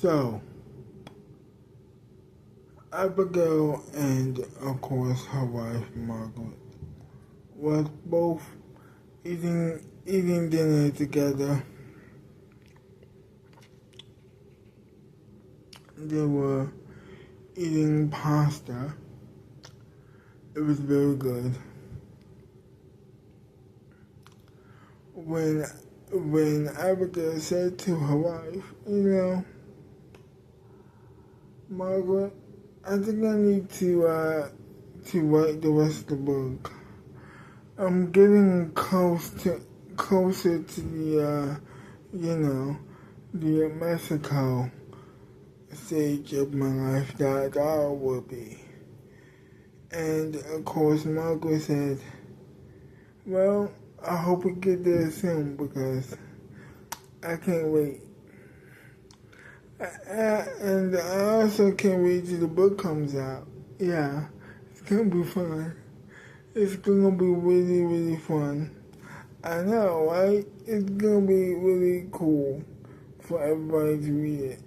So, Abigail and, of course, her wife, Margaret, was both eating dinner together. They were eating pasta. It was very good. When Abigail said to her wife, Margaret, I think I need to write the rest of the book. I'm getting closer to the Mexico stage of my life that I will be. And of course, Margaret said, well, I hope we get there soon because I can't wait. And I also can't wait till the book comes out. Yeah, it's gonna be fun. It's gonna be really, really fun. I know, right? It's gonna be really cool for everybody to read it.